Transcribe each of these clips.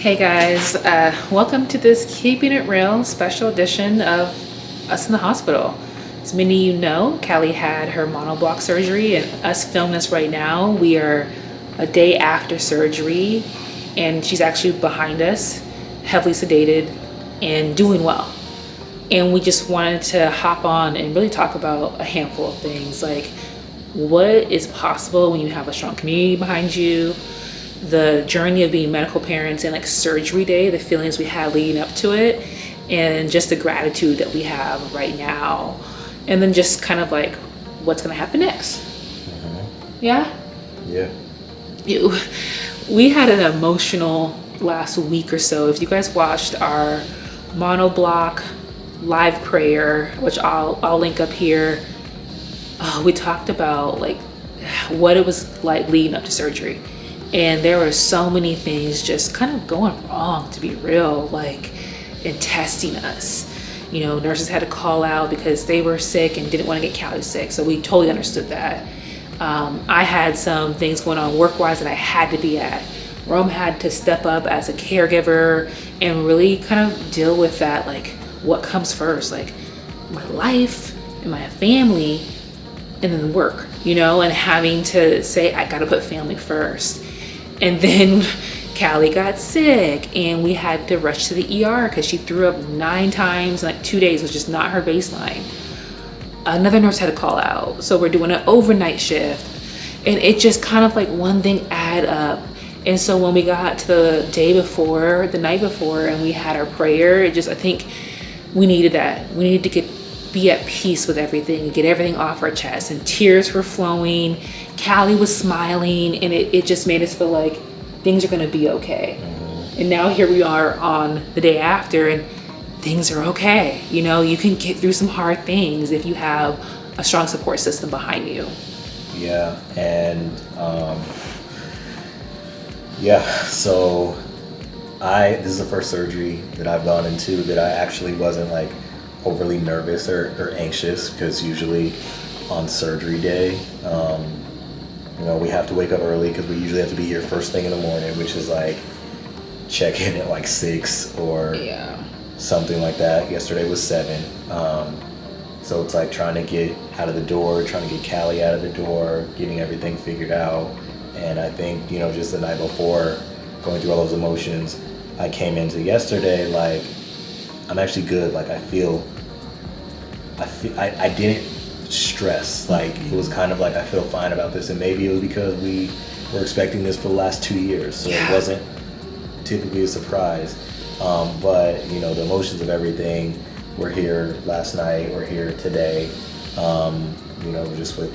Hey guys, welcome to this Keeping It Real special edition of Us in the Hospital. As many of you know, Callie had her monobloc surgery, and us filming this right now, we are a day after surgery, and she's actually behind us, heavily sedated and doing well. And we just wanted to hop on and really talk about a handful of things, like what is possible when you have a strong community behind you, the journey of being medical parents, and like surgery day, the feelings we had leading up to it, and just the gratitude that we have right now, and then just kind of like what's gonna happen next. Yeah. We had an emotional last week or so. If you guys watched our Monobloc live prayer, which I'll link up here, we talked about like what it was like leading up to surgery. And there were so many things just kind of going wrong, to be real, like in testing us. You know, nurses had to call out because they were sick and didn't want to get Callie sick. So we totally understood that. I had some things going on work-wise that I had to be at. Rome had to step up as a caregiver and really kind of deal with that, like what comes first, like my life and my family and then work, you know, and having to say, I gotta put family first. And then Callie got sick and we had to rush to the ER because she threw up 9 times in like 2 days, which is not her baseline. Another nurse had to call out. So we're doing an overnight shift, and it just kind of like one thing add up. And so when we got to the day before, the night before, and we had our prayer, I think we needed that. We needed to be at peace with everything and get everything off our chest, and tears were flowing. Callie was smiling, and it just made us feel like things are gonna be okay. And now here we are on the day after, and things are okay. You know, you can get through some hard things if you have a strong support system behind you. Yeah, and so this is the first surgery that I've gone into that I actually wasn't like overly nervous or anxious, because usually on surgery day, we have to wake up early because we usually have to be here first thing in the morning, which is like check in at like 6 or something like that. Yesterday was 7. So it's like trying to get out of the door, trying to get Callie out of the door, getting everything figured out. And I think, just the night before, going through all those emotions, I came into yesterday like I'm actually good. Like I didn't stress. Like it was kind of like I feel fine about this, and maybe it was because we were expecting this for the last 2 years, so it wasn't typically a surprise. But the emotions of everything. We're here last night. We're here today. Just with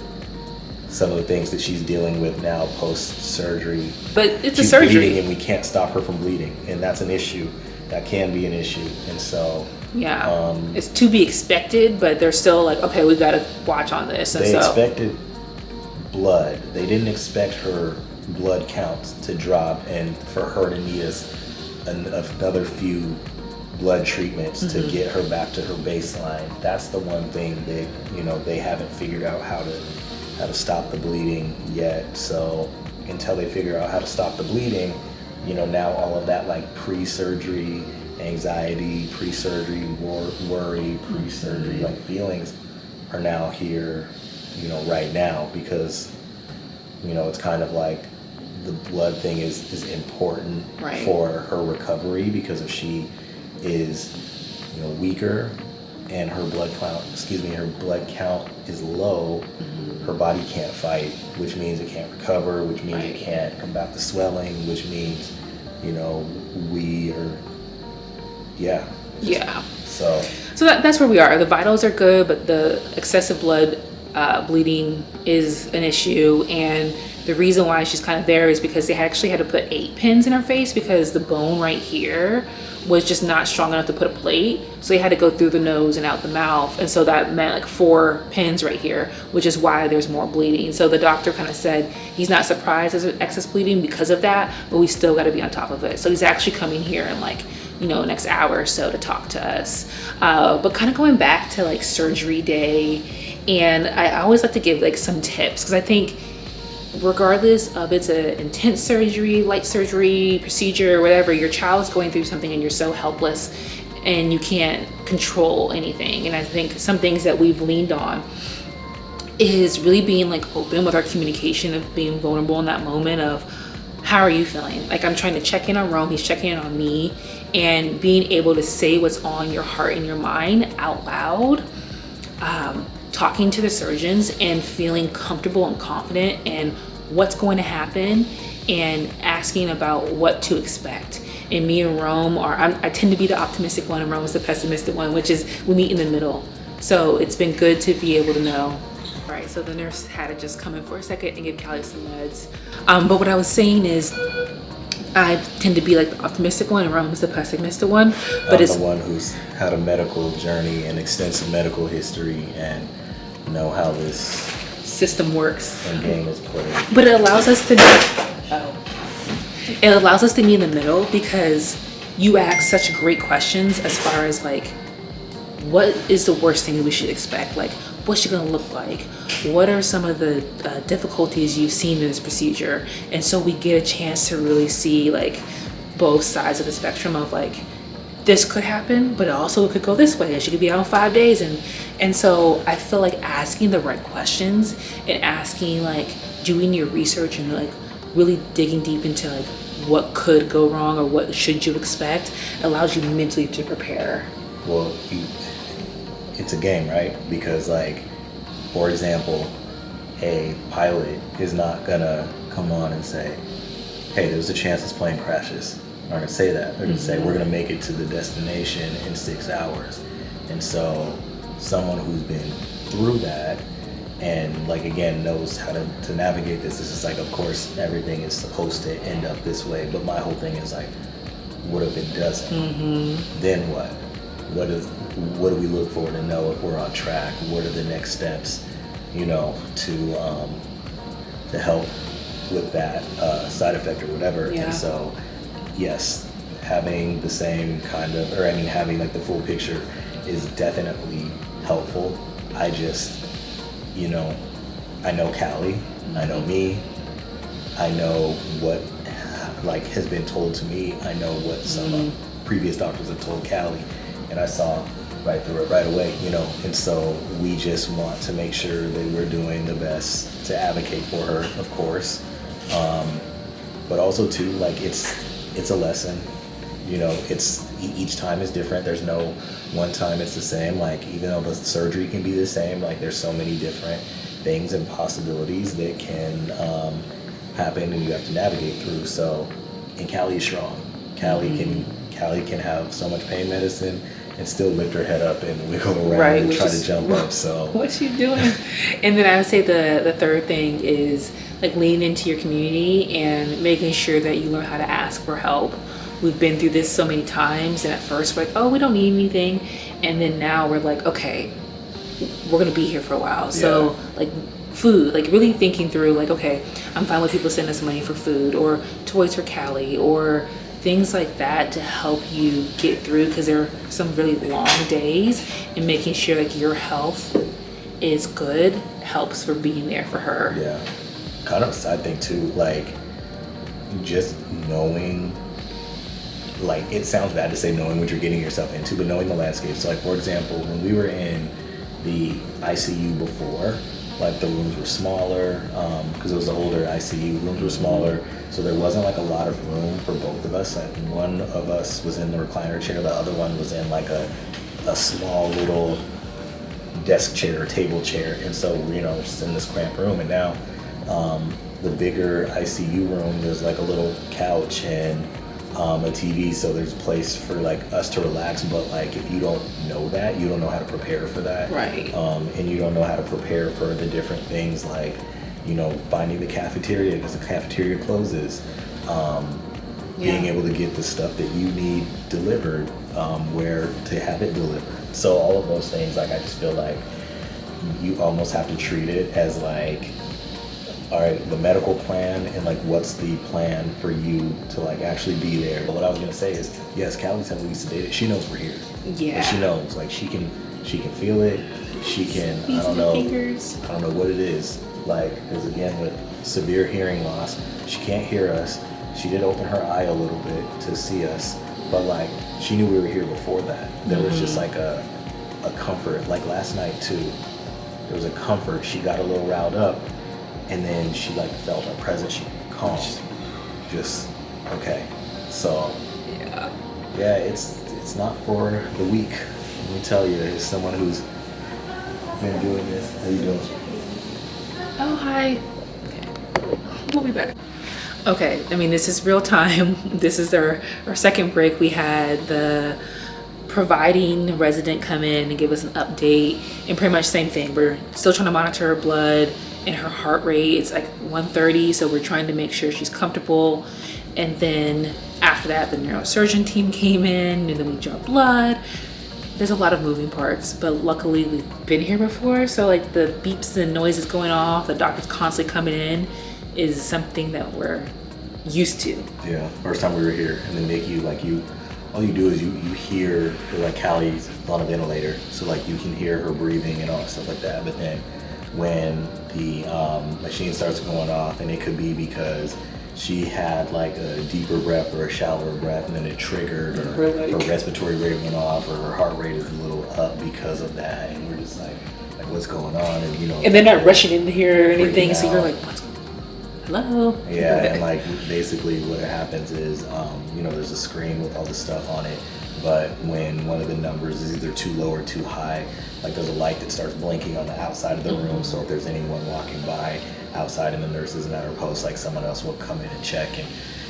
some of the things that she's dealing with now post surgery. But it's she's a surgery, bleeding, and we can't stop her from bleeding, and that's an issue. That can be an issue, and so. It's to be expected, but they're still like, okay, we got to watch on this. And they expected blood. They didn't expect her blood counts to drop and for her to need another few blood treatments to get her back to her baseline. That's the one thing they haven't figured out how to stop the bleeding yet. So until they figure out how to stop the bleeding, now all of that like pre-surgery anxiety, pre-surgery worry, pre-surgery like feelings are now here, right now, because it's kind of like the blood thing is important for her recovery, because if she is weaker and her blood count is low, her body can't fight, which means it can't recover, which means it can't combat the swelling, which means we are. So that's where we are. The vitals are good, but the excessive blood bleeding is an issue. And the reason why she's kind of there is because they actually had to put 8 pins in her face because the bone right here was just not strong enough to put a plate. So they had to go through the nose and out the mouth. And so that meant like 4 pins right here, which is why there's more bleeding. So the doctor kind of said he's not surprised there's excess bleeding because of that, but we still got to be on top of it. So he's actually coming here in like next hour or so to talk to us. But kind of going back to like surgery day, and I always like to give like some tips, because I think regardless of it's an intense surgery, light surgery, procedure, whatever, your child is going through something and you're so helpless and you can't control anything. And I think some things that we've leaned on is really being like open with our communication, of being vulnerable in that moment of, how are you feeling? Like, I'm trying to check in on Rome, he's checking in on me, and being able to say what's on your heart and your mind out loud, talking to the surgeons and feeling comfortable and confident in what's going to happen, and asking about what to expect. And me and Rome I tend to be the optimistic one and Rome is the pessimistic one, which is we meet in the middle. So it's been good to be able to know. All right, so the nurse had to just come in for a second and give Callie some meds. But what I was saying is, I tend to be like the optimistic one and Rome is the pessimistic one. But I'm it's the one who's had a medical journey and extensive medical history and know how this system works. and game is played. But it allows us to it allows us to be in the middle, because you ask such great questions as far as like, what is the worst thing we should expect? Like, what's she gonna look like? What are some of the difficulties you've seen in this procedure? And so we get a chance to really see like both sides of the spectrum of like, this could happen, but also it could go this way, and she could be out in 5 days. And so I feel like asking the right questions and asking like, doing your research and like really digging deep into like what could go wrong or what should you expect allows you mentally to prepare. Well, it's a game, right? Because like, for example, a pilot is not gonna come on and say, hey, there's a chance this plane crashes. They're not gonna say that. They're gonna say, we're gonna make it to the destination in 6 hours. And so someone who's been through that and like, again, knows how to navigate this, is just like, of course, everything is supposed to end up this way. But my whole thing is like, what if it doesn't? Then what? What do we look for to know if we're on track? What are the next steps, you know, to help with that side effect or whatever? Yeah. And so, yes, having the same kind of, or I mean, having like the full picture is definitely helpful. I just, you know, I know Callie, I know me, I know what like has been told to me, I know what some previous doctors have told Callie, and I saw right through it right away, you know. And so we just want to make sure that we're doing the best to advocate for her, of course, but also too, like, it's a lesson, you know. It's each time is different. There's no one time it's the same. Like, even though the surgery can be the same, like, there's so many different things and possibilities that can happen, and you have to navigate through. So, and Callie is strong. Callie can have so much pain medicine and still lift her head up and wiggle around and try to jump up. So what's she doing? And then I would say the third thing is like leaning into your community and making sure that you learn how to ask for help. We've been through this so many times, and at first we're like, oh, we don't need anything, and then now we're like, okay, we're gonna be here for a while. So like food, like really thinking through like, okay, I'm fine with people sending us money for food or toys for Callie or things like that to help you get through, because there are some really long days, and making sure like your health is good helps for being there for her. Yeah, kind of a side thing too, like just knowing, like, it sounds bad to say knowing what you're getting yourself into, but knowing the landscape. So like, for example, when we were in the ICU before, like the rooms were smaller, because it was an older ICU, rooms were smaller, so there wasn't like a lot of room for both of us. Like, one of us was in the recliner chair, the other one was in like a small little desk chair or table chair, and so, you know, just in this cramped room. And now the bigger ICU room, there's like a little couch and a TV, so there's a place for like us to relax. But like, if you don't know that, you don't know how to prepare for that, Right. And you don't know how to prepare for the different things, like, you know, finding the cafeteria because the cafeteria closes, being able to get the stuff that you need delivered, where to have it delivered. So all of those things, like, I just feel like you almost have to treat it as like, all right, the medical plan, and like, what's the plan for you to like actually be there. But what I was gonna say is, yes, Callie's heavily sedated. She knows we're here. Yeah. And she knows, like, she can feel it. She can, I don't know what it is. Like, because again, with severe hearing loss. She can't hear us. She did open her eye a little bit to see us, but like she knew we were here before that. There was just like a comfort. Like last night too, there was a comfort. She got a little riled up, and then she like felt our presence. She calmed. Just okay. So yeah, it's not for the weak. Let me tell you, as someone who's been doing this. How you doing? Oh, hi. Okay. We'll be back. Okay, I mean, this is real time. This is our second break. We had the providing resident come in and give us an update, and pretty much same thing. We're still trying to monitor her blood and her heart rate. It's like 130, so we're trying to make sure she's comfortable. And then after that, the neurosurgeon team came in, and then we drew blood. There's a lot of moving parts, but luckily we've been here before, so like the beeps and noises going off, the doctors constantly coming in, is something that we're used to. Yeah, first time we were here in the NICU, like all you do is you hear, like Callie's on a ventilator, so like you can hear her breathing and all that stuff like that. But then when the machine starts going off, and it could be because she had like a deeper breath or a shallower breath, and then it triggered, or her respiratory rate went off, or her heart rate is a little up because of that, and we're just like what's going on? And you know, and they're not rushing in here or anything, so you're like, what's going on? Hello? Yeah, and like basically what happens is, you know, there's a screen with all the stuff on it, but when one of the numbers is either too low or too high, like there's a light that starts blinking on the outside of the room, so if there's anyone walking by outside and the nurse isn't at her post, like someone else will come in and check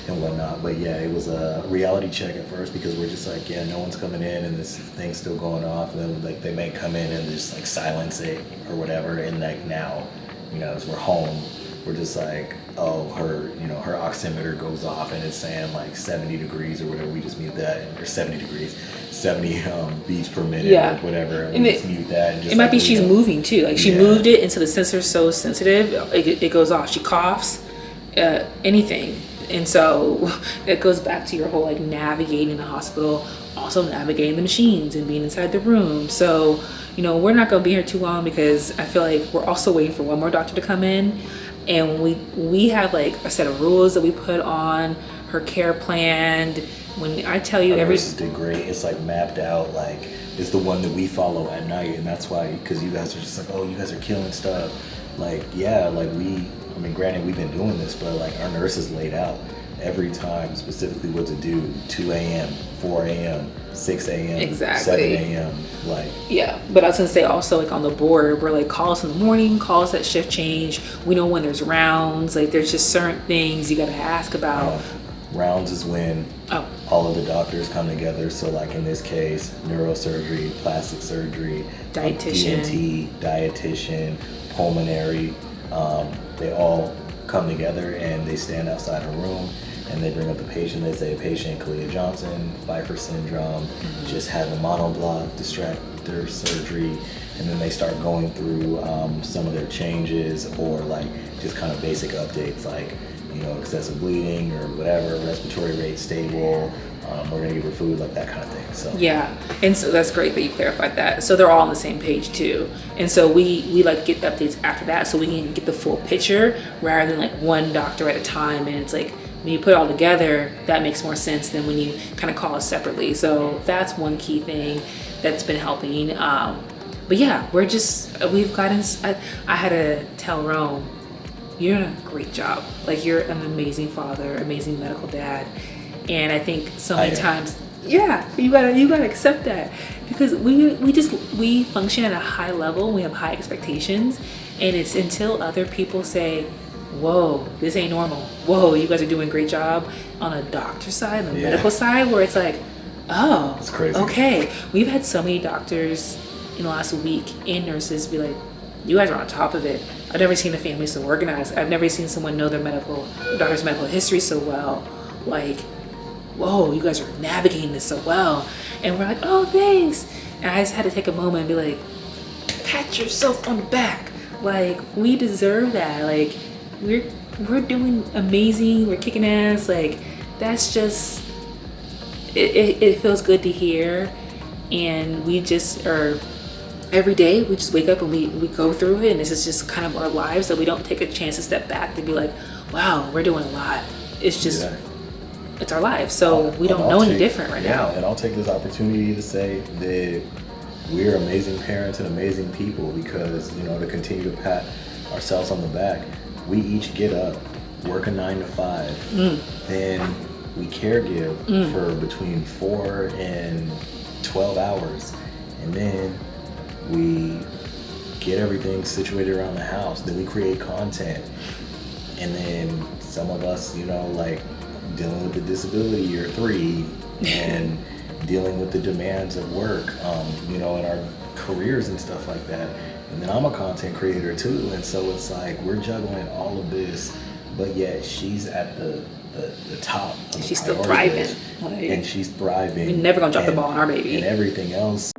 and whatnot. But yeah, it was a reality check at first, because we're just like, yeah, no one's coming in and this thing's still going off, and then like they may come in and just like silence it or whatever, and like now, you know, as we're home, we're just like, oh, her, you know, her oximeter goes off and it's saying like 70 degrees or whatever. We just mute that, or 70 degrees, 70 beats per minute, or whatever. And we just mute that. And just it might be she's moving too. Like she moved it, and so the sensor's so sensitive, it goes off. She coughs, anything. And so it goes back to your whole like navigating the hospital, also navigating the machines and being inside the room. So, you know, we're not going to be here too long, because I feel like we're also waiting for one more doctor to come in. And we have like a set of rules that we put on her care planned. When I tell you, every nurses did great. It's like mapped out, like it's the one that we follow at night, and that's why, because you guys are just like, oh, you guys are killing stuff. Like, yeah, like I mean, granted, we've been doing this, but like our nurses laid out every time specifically what to do. 2 a.m., 4 a.m., 6 a.m., exactly. 7 a.m. Like, yeah, but I was gonna say also, like on the board, we're like, call us in the morning, call us at shift change. We know when there's rounds. Like there's just certain things you gotta ask about. Rounds is when all of the doctors come together. So like in this case, neurosurgery, plastic surgery, dietitian, ENT, dietitian, pulmonary, they all come together and they stand outside a room and they bring up the patient. They say, patient Kalia Johnson, Pfeiffer syndrome, just had a monobloc distractor surgery, and then they start going through some of their changes, or like just kind of basic updates, like, you know, excessive bleeding or whatever, respiratory rate stable, we're gonna give her food, like that kind of thing. So yeah, and so that's great that you clarified that. So they're all on the same page too, and so we like get updates after that, so we can get the full picture rather than like one doctor at a time. And it's like, when you put it all together, that makes more sense than when you kind of call us separately. So that's one key thing that's been helping. But yeah, we've gotten, I had to tell Rome, you're doing a great job. Like, you're an amazing father, amazing medical dad. And I think so many times, yeah, you gotta accept that, because we function at a high level. We have high expectations, and it's until other people say, whoa, this ain't normal. Whoa, you guys are doing a great job on a doctor side, on the medical side, where it's like, oh, it's crazy. Okay. We've had so many doctors in the last week and nurses be like, you guys are on top of it. I've never seen a family so organized. I've never seen someone know their daughter's medical history so well. Like, whoa, you guys are navigating this so well. And we're like, oh, thanks. And I just had to take a moment and be like, pat yourself on the back. Like, we deserve that. Like, we're doing amazing. We're kicking ass. Like, that's just, it feels good to hear. And we just are every day we just wake up and we go through it, and this is just kind of our lives, that we don't take a chance to step back to be like, wow, we're doing a lot. It's just it's our lives, so we don't know any different right now. And I'll take this opportunity to say that we're amazing parents and amazing people, because, you know, to continue to pat ourselves on the back, we each get up, work a 9 to 5, then we caregive for between 4 and 12 hours, and then we get everything situated around the house, then we create content, and then some of us, you know, like dealing with the disability year 3 and dealing with the demands of work, you know, in our careers and stuff like that. And then I'm a content creator too, and so it's like we're juggling all of this, but yet she's at the top of she's still thriving, and she's thriving. We're never gonna drop the ball on our baby and everything else.